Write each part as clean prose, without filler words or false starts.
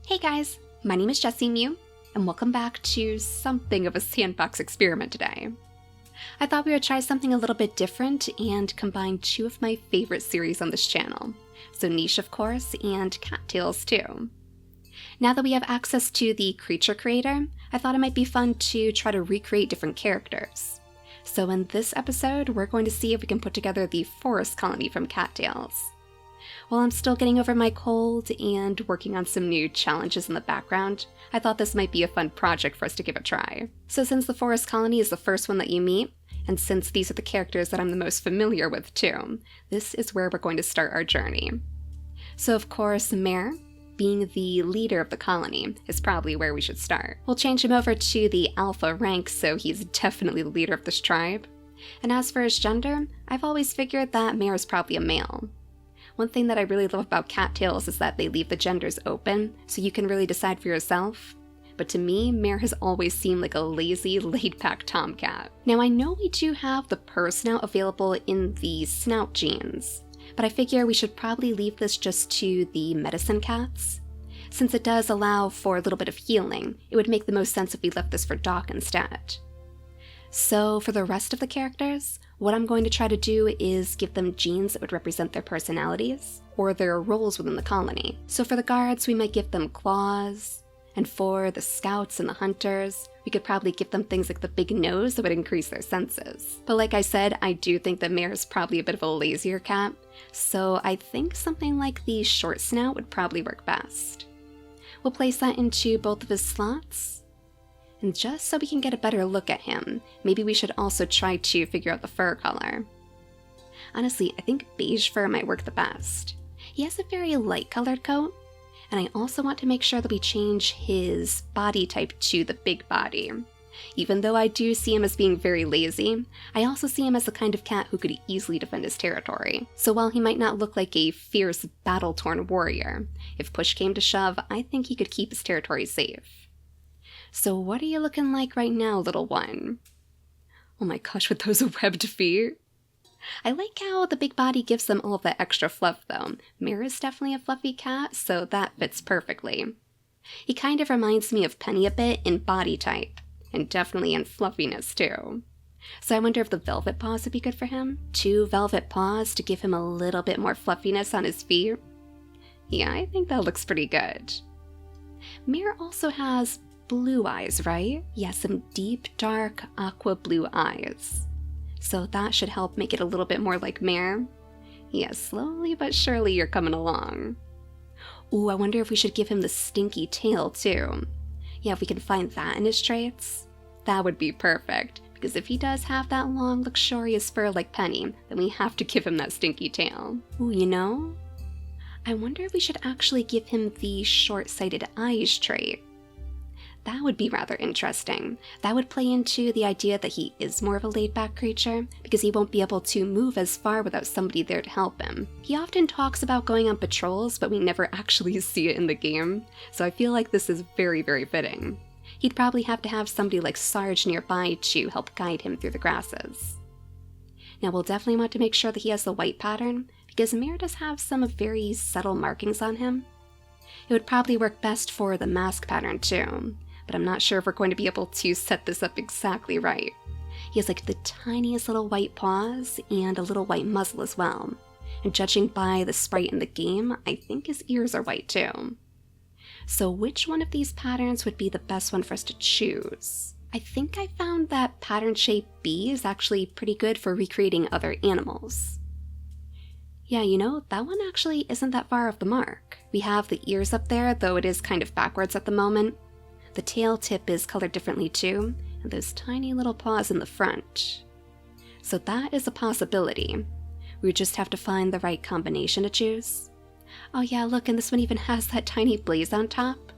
Hey guys, my name is JessiMew, and welcome back to something of a sandbox experiment today. I thought we would try something a little bit different and combine two of my favorite series on this channel, so Niche of course, and Cattails too. Now that we have access to the creature creator, I thought it might be fun to try to recreate different characters. So in this episode, we're going to see if we can put together the forest colony from Cattails. While I'm still getting over my cold and working on some new challenges in the background, I thought this might be a fun project for us to give a try. So since the forest colony is the first one that you meet, and since these are the characters that I'm the most familiar with too, this is where we're going to start our journey. So of course, Mare, being the leader of the colony, is probably where we should start. We'll change him over to the alpha rank so he's definitely the leader of this tribe. And as for his gender, I've always figured that Mare is probably a male. One thing that I really love about Cattails is that they leave the genders open, so you can really decide for yourself. But to me, Mare has always seemed like a lazy, laid-back tomcat. Now I know we do have the purr snout available in the snout genes, but I figure we should probably leave this just to the medicine cats. Since it does allow for a little bit of healing, it would make the most sense if we left this for Doc instead. So for the rest of the characters, what I'm going to try to do is give them genes that would represent their personalities, or their roles within the colony. So for the guards, we might give them claws, and for the scouts and the hunters, we could probably give them things like the big nose that would increase their senses. But like I said, I do think that Mare is probably a bit of a lazier cat, so I think something like the short snout would probably work best. We'll place that into both of his slots. And just so we can get a better look at him, maybe we should also try to figure out the fur color. Honestly, I think beige fur might work the best. He has a very light colored coat, and I also want to make sure that we change his body type to the big body. Even though I do see him as being very lazy, I also see him as the kind of cat who could easily defend his territory. So while he might not look like a fierce, battle-torn warrior, if push came to shove, I think he could keep his territory safe. So what are you looking like right now, little one? Oh my gosh, with those webbed feet. I like how the big body gives them all the extra fluff though. Mare is definitely a fluffy cat, so that fits perfectly. He kind of reminds me of Penny a bit in body type, and definitely in fluffiness too. So I wonder if the velvet paws would be good for him? 2 velvet paws to give him a little bit more fluffiness on his feet? Yeah, I think that looks pretty good. Mare also has blue eyes, right? Yeah, some deep, dark, aqua blue eyes. So that should help make it a little bit more like Mare. Yeah, slowly but surely you're coming along. Ooh, I wonder if we should give him the stinky tail too. Yeah, if we can find that in his traits, that would be perfect. Because if he does have that long, luxurious fur like Penny, then we have to give him that stinky tail. Ooh, you know? I wonder if we should actually give him the short-sighted eyes trait. That would be rather interesting. That would play into the idea that he is more of a laid-back creature, because he won't be able to move as far without somebody there to help him. He often talks about going on patrols, but we never actually see it in the game, so I feel like this is very, very fitting. He'd probably have to have somebody like Sarge nearby to help guide him through the grasses. Now we'll definitely want to make sure that he has the white pattern, because Mare does have some very subtle markings on him. It would probably work best for the mask pattern too, but I'm not sure if we're going to be able to set this up exactly right. He has like the tiniest little white paws and a little white muzzle as well. And judging by the sprite in the game, I think his ears are white too. So which one of these patterns would be the best one for us to choose? I think I found that pattern shape B is actually pretty good for recreating other animals. Yeah, you know, that one actually isn't that far off the mark. We have the ears up there, though it is kind of backwards at the moment. The tail tip is colored differently too, and those tiny little paws in the front. So that is a possibility. We would just have to find the right combination to choose. Oh yeah, look, and this one even has that tiny blaze on top.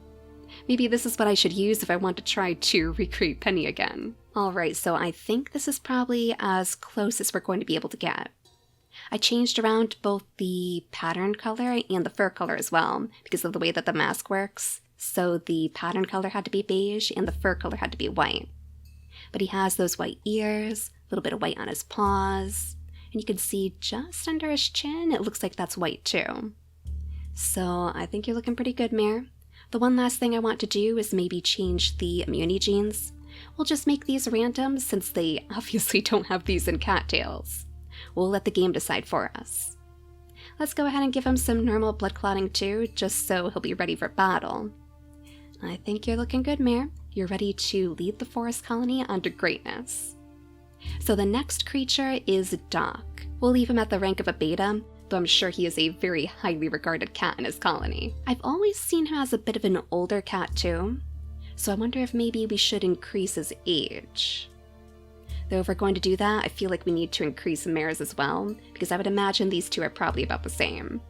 Maybe this is what I should use if I want to try to recreate Penny again. Alright, so I think this is probably as close as we're going to be able to get. I changed around both the pattern color and the fur color as well, because of the way that the mask works. So the pattern color had to be beige and the fur color had to be white. But he has those white ears, a little bit of white on his paws, and you can see just under his chin, it looks like that's white too. So I think you're looking pretty good, Mare. The one last thing I want to do is maybe change the immunity genes. We'll just make these random since they obviously don't have these in cattails. We'll let the game decide for us. Let's go ahead and give him some normal blood clotting too, just so he'll be ready for battle. I think you're looking good, Mare. You're ready to lead the forest colony onto greatness. So the next creature is Doc. We'll leave him at the rank of a beta, though I'm sure he is a very highly regarded cat in his colony. I've always seen him as a bit of an older cat too, so I wonder if maybe we should increase his age. Though if we're going to do that, I feel like we need to increase Mare's as well, because I would imagine these two are probably about the same.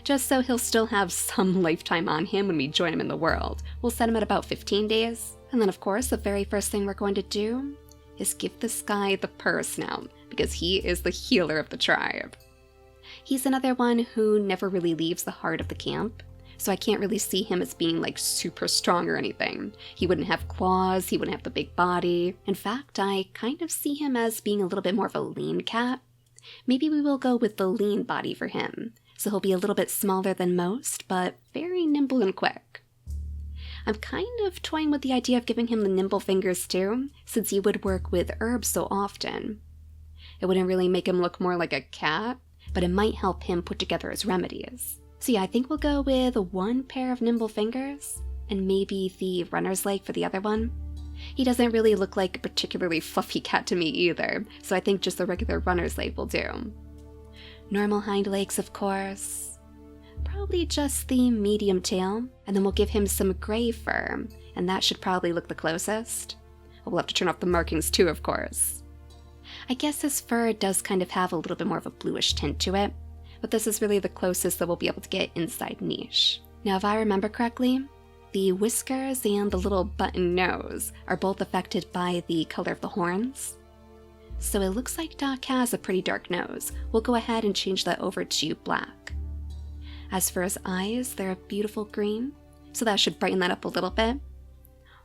Just so he'll still have some lifetime on him when we join him in the world, we'll set him at about 15 days. And then of course, the very first thing we're going to do is give this guy the purr snout, because he is the healer of the tribe. He's another one who never really leaves the heart of the camp, so I can't really see him as being like super strong or anything. He wouldn't have claws, he wouldn't have the big body. In fact, I kind of see him as being a little bit more of a lean cat. Maybe we will go with the lean body for him, so he'll be a little bit smaller than most, but very nimble and quick. I'm kind of toying with the idea of giving him the nimble fingers too, since he would work with herbs so often. It wouldn't really make him look more like a cat, but it might help him put together his remedies. So yeah, I think we'll go with one pair of nimble fingers, and maybe the runner's leg for the other one. He doesn't really look like a particularly fluffy cat to me either, so I think just the regular runner's leg will do. Normal hind legs, of course. Probably just the medium tail, and then we'll give him some gray fur, and that should probably look the closest. We'll have to turn off the markings too, of course. I guess his fur does kind of have a little bit more of a bluish tint to it, but this is really the closest that we'll be able to get inside Niche. Now, if I remember correctly, the whiskers and the little button nose are both affected by the color of the horns. So it looks like Doc has a pretty dark nose. We'll go ahead and change that over to black. As for his eyes, they're a beautiful green, so that should brighten that up a little bit.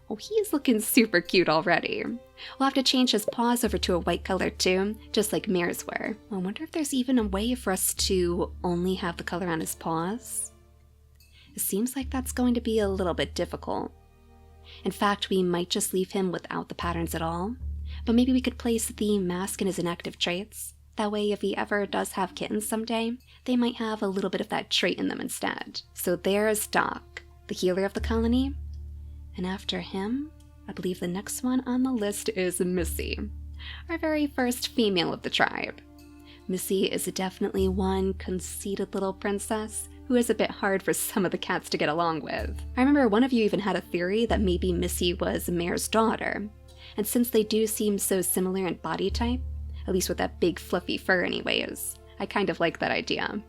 Oh, he's looking super cute already. We'll have to change his paws over to a white color too, just like Mare's were. I wonder if there's even a way for us to only have the color on his paws. It seems like that's going to be a little bit difficult. In fact, we might just leave him without the patterns at all, but maybe we could place the mask in his inactive traits. That way, if he ever does have kittens someday, they might have a little bit of that trait in them instead. So there's Doc, the healer of the colony. And after him, I believe the next one on the list is Missy, our very first female of the tribe. Missy is definitely one conceited little princess who is a bit hard for some of the cats to get along with. I remember one of you even had a theory that maybe Missy was Mare's daughter, and since they do seem so similar in body type, at least with that big fluffy fur anyways, I kind of like that idea.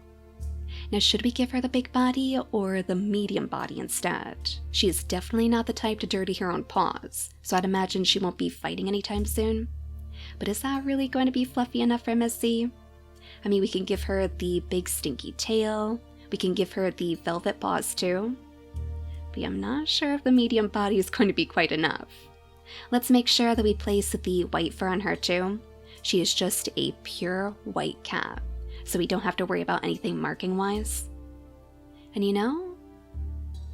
Now, should we give her the big body or the medium body instead? She is definitely not the type to dirty her own paws, so I'd imagine she won't be fighting anytime soon. But is that really going to be fluffy enough for Missy? I mean, we can give her the big stinky tail, we can give her the velvet paws too, but I'm not sure if the medium body is going to be quite enough. Let's make sure that we place the white fur on her too. She is just a pure white cat, so we don't have to worry about anything marking-wise. And you know,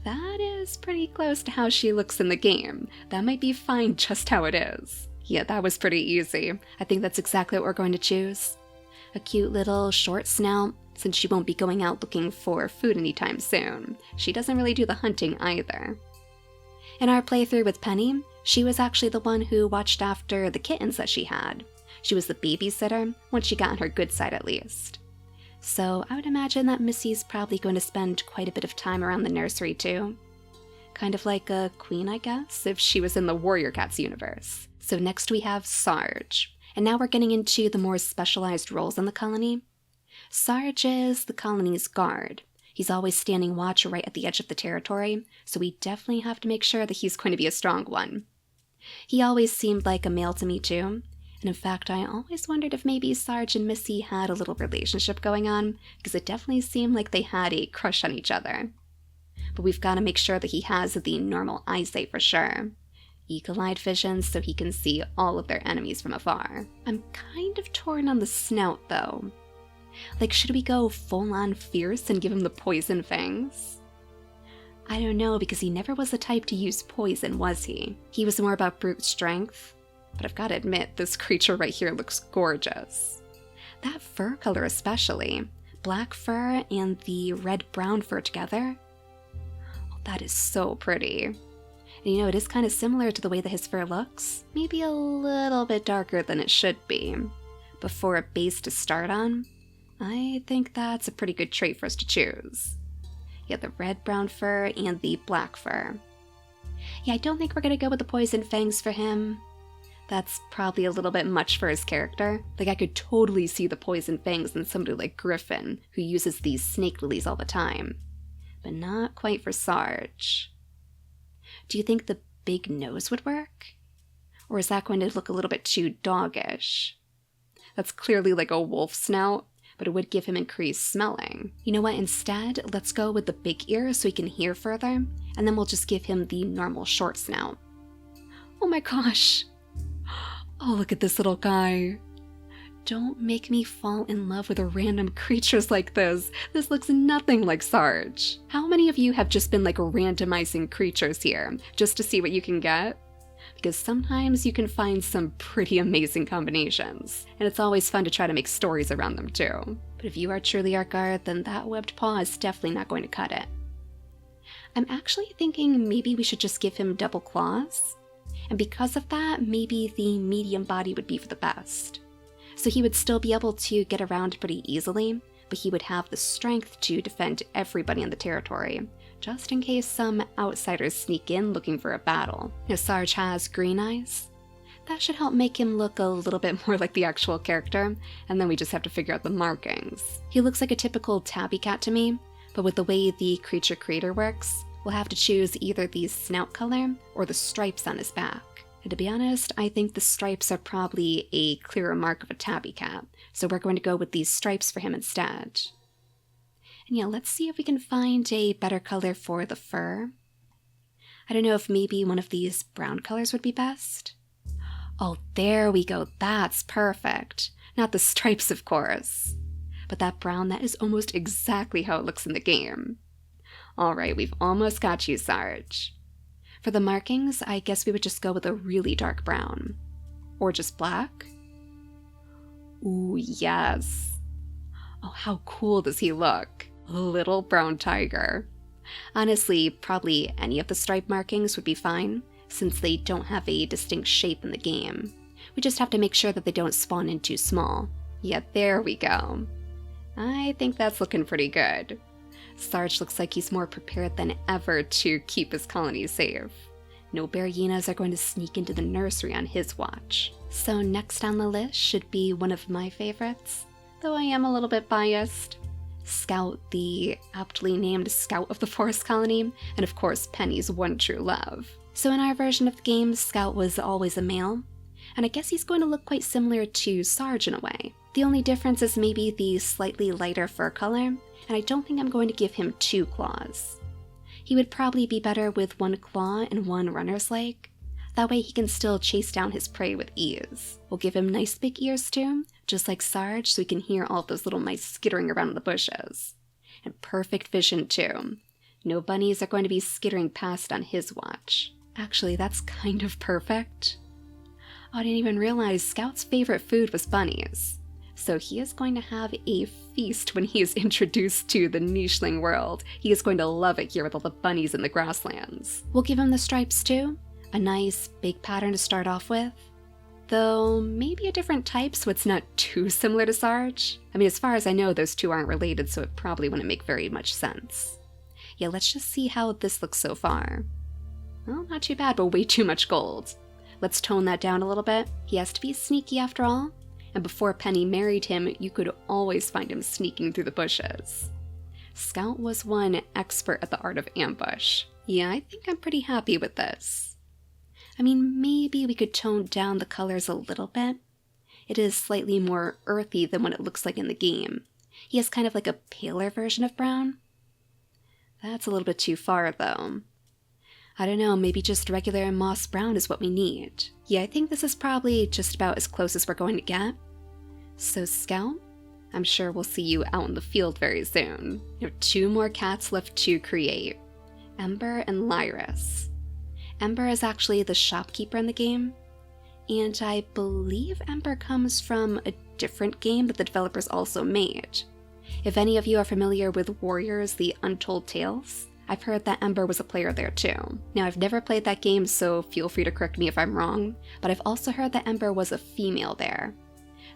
that is pretty close to how she looks in the game. That might be fine just how it is. Yeah, that was pretty easy. I think that's exactly what we're going to choose. A cute little short snout, since she won't be going out looking for food anytime soon. She doesn't really do the hunting either. In our playthrough with Penny, she was actually the one who watched after the kittens that she had. She was the babysitter, once she got on her good side at least. So I would imagine that Missy's probably going to spend quite a bit of time around the nursery too. Kind of like a queen, I guess, if she was in the Warrior Cats universe. So next we have Sarge. And now we're getting into the more specialized roles in the colony. Sarge is the colony's guard. He's always standing watch right at the edge of the territory, so we definitely have to make sure that he's going to be a strong one. He always seemed like a male to me too. And in fact, I always wondered if maybe Sarge and Missy had a little relationship going on, because it definitely seemed like they had a crush on each other. But we've got to make sure that he has the normal eyesight for sure. Eagle-eyed vision so he can see all of their enemies from afar. I'm kind of torn on the snout though. Like, should we go full-on fierce and give him the poison fangs? I don't know, because he never was the type to use poison, was he? He was more about brute strength. But I've got to admit, this creature right here looks gorgeous. That fur color especially. Black fur and the red-brown fur together. Oh, that is so pretty. And you know, it is kind of similar to the way that his fur looks. Maybe a little bit darker than it should be. But for a base to start on, I think that's a pretty good trait for us to choose. Yeah, the red-brown fur and the black fur. Yeah, I don't think we're going to go with the poison fangs for him. That's probably a little bit much for his character. Like, I could totally see the poison fangs in somebody like Griffin, who uses these snake lilies all the time. But not quite for Sarge. Do you think the big nose would work? Or is that going to look a little bit too doggish? That's clearly like a wolf snout, but it would give him increased smelling. You know what, instead, let's go with the big ears so he can hear further, and then we'll just give him the normal short snout. Oh my gosh! Oh, look at this little guy. Don't make me fall in love with random creatures like this. This looks nothing like Sarge. How many of you have just been like randomizing creatures here, just to see what you can get? Because sometimes you can find some pretty amazing combinations, and it's always fun to try to make stories around them too. But if you are truly our guard, then that webbed paw is definitely not going to cut it. I'm actually thinking maybe we should just give him double claws. And because of that, maybe the medium body would be for the best. So he would still be able to get around pretty easily, but he would have the strength to defend everybody in the territory, just in case some outsiders sneak in looking for a battle. Now, Sarge has green eyes. That should help make him look a little bit more like the actual character, and then we just have to figure out the markings. He looks like a typical tabby cat to me, but with the way the creature creator works, we'll have to choose either the snout color or the stripes on his back. And to be honest, I think the stripes are probably a clearer mark of a tabby cat, so we're going to go with these stripes for him instead. And yeah, let's see if we can find a better color for the fur. I don't know if maybe one of these brown colors would be best. Oh, there we go, that's perfect. Not the stripes, of course. But that brown, that is almost exactly how it looks in the game. Alright, we've almost got you, Sarge. For the markings, I guess we would just go with a really dark brown. Or just black? Ooh, yes. Oh, how cool does he look? A little brown tiger. Honestly, probably any of the stripe markings would be fine, since they don't have a distinct shape in the game. We just have to make sure that they don't spawn in too small. Yeah, there we go. I think that's looking pretty good. Sarge looks like he's more prepared than ever to keep his colony safe. No bear hyenas are going to sneak into the nursery on his watch. So next on the list should be one of my favorites, though I am a little bit biased. Scout, the aptly named Scout of the Forest Colony, and of course Penny's one true love. So in our version of the game, Scout was always a male, and I guess he's going to look quite similar to Sarge in a way. The only difference is maybe the slightly lighter fur color, and I don't think I'm going to give him 2 claws. He would probably be better with 1 claw and 1 runner's leg. That way he can still chase down his prey with ease. We'll give him nice big ears too, just like Sarge, so he can hear all of those little mice skittering around in the bushes. And perfect vision too. No bunnies are going to be skittering past on his watch. Actually, that's kind of perfect. Oh, I didn't even realize Scout's favorite food was bunnies. So he is going to have a feast when he is introduced to the Nicheling world. He is going to love it here with all the bunnies in the grasslands. We'll give him the stripes too. A nice big pattern to start off with. Though maybe a different type so it's not too similar to Sarge. I mean, as far as I know, those two aren't related, so it probably wouldn't make very much sense. Yeah, let's just see how this looks so far. Well, not too bad, but way too much gold. Let's tone that down a little bit. He has to be sneaky after all. And before Penny married him, you could always find him sneaking through the bushes. Scout was one expert at the art of ambush. Yeah, I think I'm pretty happy with this. I mean, maybe we could tone down the colors a little bit. It is slightly more earthy than what it looks like in the game. He has kind of like a paler version of brown. That's a little bit too far, though. I don't know, maybe just regular moss brown is what we need. Yeah, I think this is probably just about as close as we're going to get. So Scout, I'm sure we'll see you out in the field very soon. You have 2 more cats left to create. Ember and Lyra. Ember is actually the shopkeeper in the game, and I believe Ember comes from a different game that the developers also made. If any of you are familiar with Warriors: The Untold Tales, I've heard that Ember was a player there too. Now, I've never played that game, so feel free to correct me if I'm wrong, but I've also heard that Ember was a female there.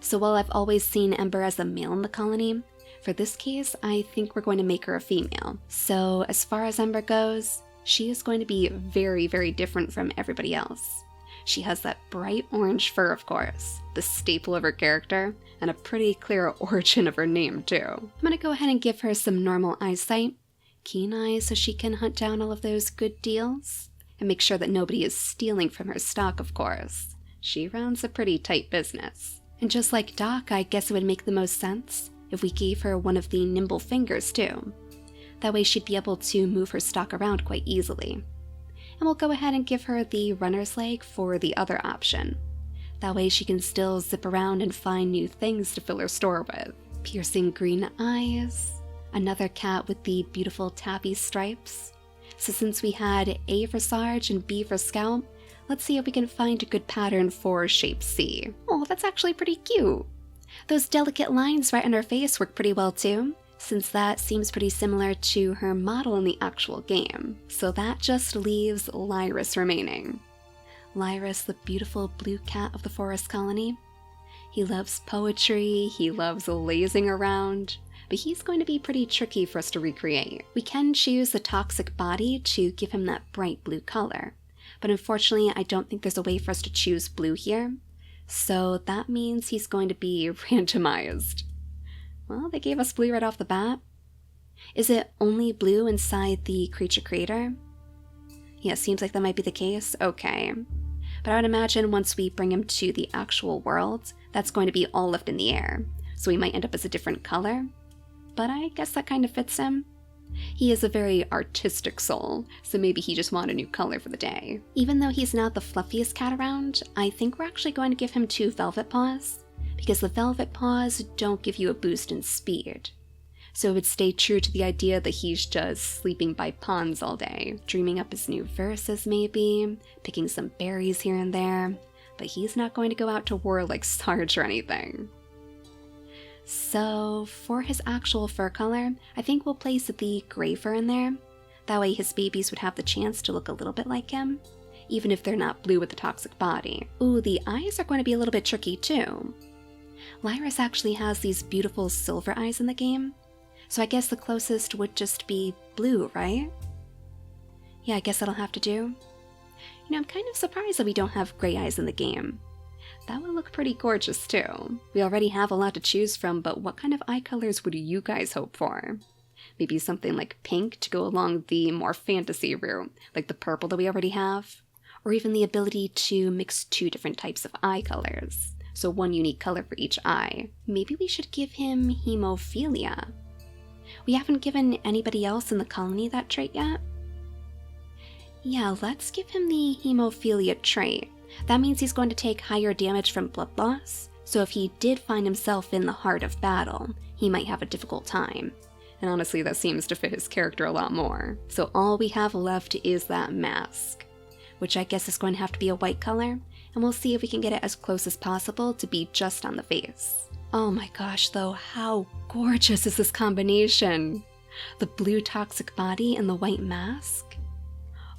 So while I've always seen Ember as a male in the colony, for this case, I think we're going to make her a female. So as far as Ember goes, she is going to be very, very different from everybody else. She has that bright orange fur, of course, the staple of her character, and a pretty clear origin of her name too. I'm gonna go ahead and give her some normal eyesight, keen eyes so she can hunt down all of those good deals, and make sure that nobody is stealing from her stock, of course. She runs a pretty tight business. And just like Doc, I guess it would make the most sense if we gave her one of the nimble fingers too. That way she'd be able to move her stock around quite easily. And we'll go ahead and give her the runner's leg for the other option. That way she can still zip around and find new things to fill her store with. Piercing green eyes, another cat with the beautiful tabby stripes. So since we had A for Sarge and B for Scout, let's see if we can find a good pattern for shape C. Oh, that's actually pretty cute. Those delicate lines right on her face work pretty well too, since that seems pretty similar to her model in the actual game. So that just leaves Lyra remaining. Lyra's the beautiful blue cat of the forest colony. He loves poetry, he loves lazing around, but he's going to be pretty tricky for us to recreate. We can choose the toxic body to give him that bright blue color, but unfortunately I don't think there's a way for us to choose blue here, so that means he's going to be randomized. Well, they gave us blue right off the bat. Is it only blue inside the creature creator? Yeah, seems like that might be the case. Okay. But I would imagine once we bring him to the actual world, that's going to be all left in the air. So he might end up as a different color. But I guess that kind of fits him. He is a very artistic soul, so maybe he just wanted a new color for the day. Even though he's not the fluffiest cat around, I think we're actually going to give him 2 velvet paws, because the velvet paws don't give you a boost in speed. So it would stay true to the idea that he's just sleeping by ponds all day, dreaming up his new verses maybe, picking some berries here and there, but he's not going to go out to war like Sarge or anything. So for his actual fur color, I think we'll place the gray fur in there. That way his babies would have the chance to look a little bit like him, even if they're not blue with the toxic body. Ooh, the eyes are going to be a little bit tricky too. Lyra actually has these beautiful silver eyes in the game, so I guess the closest would just be blue, right? Yeah, I guess that'll have to do. You know, I'm kind of surprised that we don't have gray eyes in the game. That would look pretty gorgeous too. We already have a lot to choose from, but what kind of eye colors would you guys hope for? Maybe something like pink to go along the more fantasy route, like the purple that we already have? Or even the ability to mix 2 different types of eye colors, so 1 unique color for each eye. Maybe we should give him hemophilia. We haven't given anybody else in the colony that trait yet. Yeah, let's give him the hemophilia trait. That means he's going to take higher damage from blood loss, so if he did find himself in the heart of battle, he might have a difficult time. And honestly, that seems to fit his character a lot more. So all we have left is that mask, which I guess is going to have to be a white color, and we'll see if we can get it as close as possible to be just on the face. Oh my gosh though, how gorgeous is this combination? The blue toxic body and the white mask?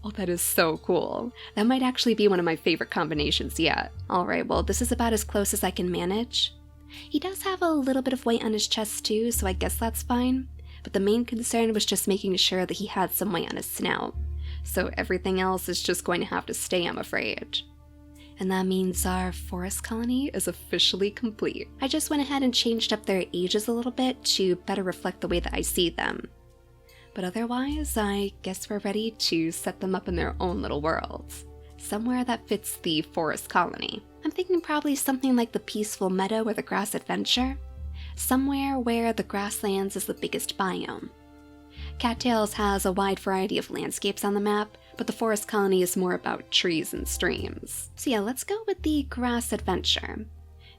Oh, that is so cool. That might actually be one of my favorite combinations yet. Alright, well this is about as close as I can manage. He does have a little bit of white on his chest too, so I guess that's fine. But the main concern was just making sure that he had some white on his snout. So everything else is just going to have to stay, I'm afraid. And that means our forest colony is officially complete. I just went ahead and changed up their ages a little bit to better reflect the way that I see them. But otherwise, I guess we're ready to set them up in their own little worlds. Somewhere that fits the forest colony. I'm thinking probably something like the peaceful meadow or the grass adventure. Somewhere where the grasslands is the biggest biome. Cattails has a wide variety of landscapes on the map, but the forest colony is more about trees and streams. So yeah, let's go with the grass adventure.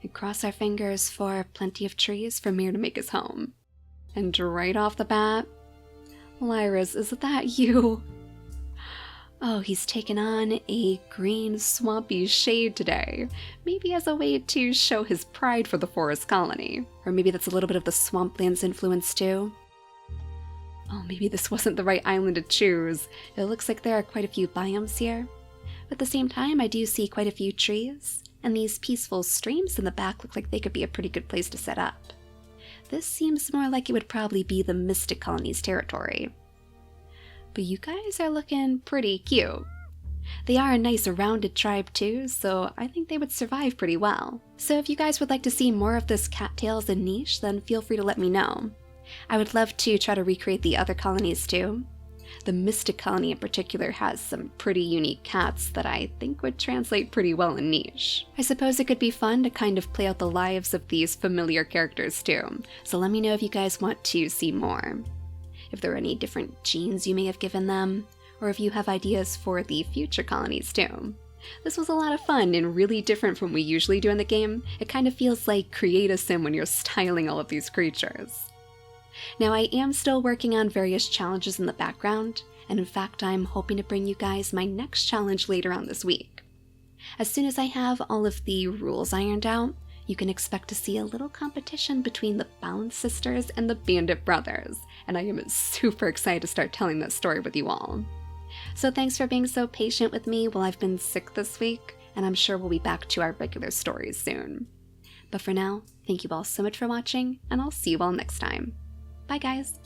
And cross our fingers for plenty of trees for Mir to make his home. And right off the bat, Lyra's, is that you? Oh, he's taken on a green, swampy shade today. Maybe as a way to show his pride for the forest colony. Or maybe that's a little bit of the swamplands influence too. Oh, maybe this wasn't the right island to choose. It looks like there are quite a few biomes here. But at the same time, I do see quite a few trees, and these peaceful streams in the back look like they could be a pretty good place to set up. This seems more like it would probably be the Mystic Colony's territory. But you guys are looking pretty cute. They are a nice rounded tribe too, so I think they would survive pretty well. So if you guys would like to see more of this Cattails and Niche, then feel free to let me know. I would love to try to recreate the other colonies too. The Mystic Colony in particular has some pretty unique cats that I think would translate pretty well in Niche. I suppose it could be fun to kind of play out the lives of these familiar characters too, so let me know if you guys want to see more. If there are any different genes you may have given them, or if you have ideas for the future colonies too. This was a lot of fun and really different from what we usually do in the game. It kind of feels like Create a Sim when you're styling all of these creatures. Now I am still working on various challenges in the background, and in fact I'm hoping to bring you guys my next challenge later on this week. As soon as I have all of the rules ironed out, you can expect to see a little competition between the Bound Sisters and the Bandit Brothers, and I am super excited to start telling that story with you all. So thanks for being so patient with me while I've been sick this week, and I'm sure we'll be back to our regular stories soon. But for now, thank you all so much for watching, and I'll see you all next time. Bye guys!